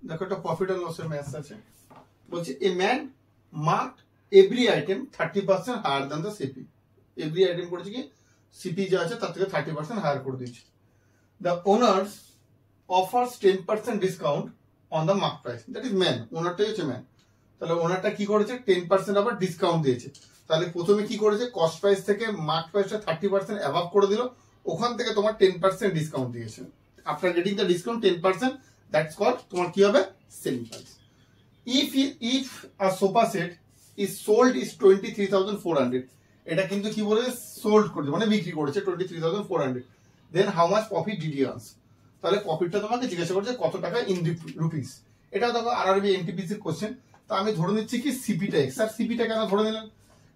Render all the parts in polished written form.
দেখো একটা profit and লসের ম্যাথস আছে, বলছে a man marked every item 30% higher than the CP. Every item করেছে কি সিপি যা আছে তার থেকে 30% হায়ার করে দিয়েছে। The owners offers 10% discount on the mark price, that is man, ওনারটাই হচ্ছে ম্যান। তাহলে ওনারটা কি করেছে 10% আবার ডিসকাউন্ট দিয়েছে। তাহলে প্রথমে কি করেছে কস্ট প্রাইস থেকে মার্ক প্রাইসটা 30% অ্যাভাব করে দিল, ওখান থেকে তোমার 10% ডিসকাউন্ট দিয়েছে। After getting the discount 10%, that's called তোমার কি হবে selling price. If a sofa set is sold is 23,400, এটা কিন্তু কি বলেছে সোল্ড করেছে মানে বিক্রি করেছে 23,400, then how much profit did you earn. তাহলে প্রফিটটা তোমাকে জিজ্ঞাসা করছে কত টাকা ইন রুপিস। এটা দেখো আরআরবি এনটিপিসি কোশ্চেন। তো আমি ধরে নিচ্ছি কি সিপিটা এক্স। আর সিপিটা কেন ধরে নিলাম,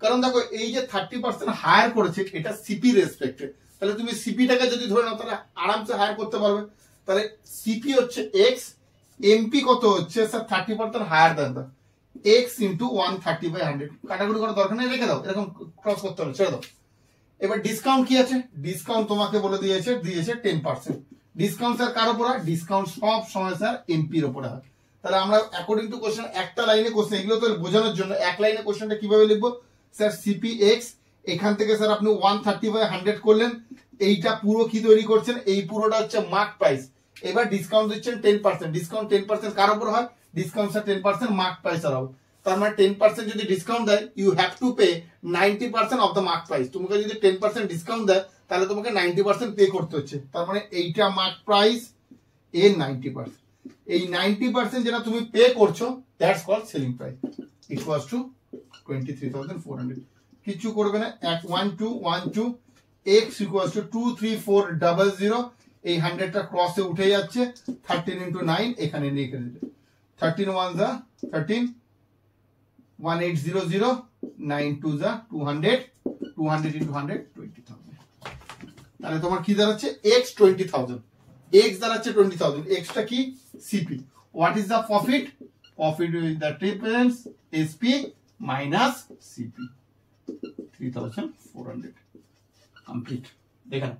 কারণ দেখো এই যে 30% হায়ার করেছে এটা সিপি রেসপেক্টে, তাহলে তুমি সিপিটাকে যদি ধরে নাও তাহলে আরামসে হায়ার করতে পারবে। তাহলে সিপি হচ্ছে এক্স, এমপি কত হচ্ছে স্যার 30% হায়ার দেন দা এক্স ইন্টু 130/100। কাটাকুটি করার দরকার নেই, রেখে দাও, এরকম ক্রস করতে হবে, ছেড়ে দাও। এবার ডিসকাউন্ট কি আছে, ডিসকাউন্ট তোমাকে বলে দিয়েছে 10%। ডিসকাউন্ট স্যার কার উপর হয়, ডিসকাউন্ট সব সময় স্যার এমপির উপরে হয়। তাহলে আমরা অ্যাকর্ডিং টু কোশ্চেন একটা লাইনে কোশ্চেন, এগুলো তো বোঝানোর জন্য এক লাইনে কোশ্চেনটা কিভাবে লিখবো স্যার সিপি এক্স, এখান থেকে স্যার আপনি 130/100 করলেন, এইটা পুরো কি তৈরি করছেন, এই পুরোটা হচ্ছে মার্ক প্রাইস। এবার ডিসকাউন্ট দিচ্ছেন 10%, ডিসকাউন্ট 10% কার উপর হয়, ডিসকাউন্ট স্যার 10% মার্ক প্রাইস আর হবে। তার মানে 10% যদি ডিসকাউন্ট দেয় you have to pay 90% of the mark price. তোমাকে যদি 10% ডিসকাউন্ট দেয় তাহলে তোমাকে 90% পে করতে হচ্ছে। তার মানে এইটা মার্ক প্রাইস এর 90%, এই 90% যেটা তুমি পে করছো that's called selling price equals to 23,400। কিছু করবে না, 1212 x ইকুয়ালস টু 23400, এই 100টা ক্রসে উঠে যাচ্ছে, 13 into 9 এখানে লিখে দিলে 13 1 যা 13, 1800, 9 2 যা 200, 200 into 100 20,000। তাহলে তোমার কি দাঁড়াচ্ছে x 20,000, x দাঁড়াচ্ছে 20,000, x টা কি CP. What is the profit, profit is the difference SP minus CP 3,400 complete. দেখেন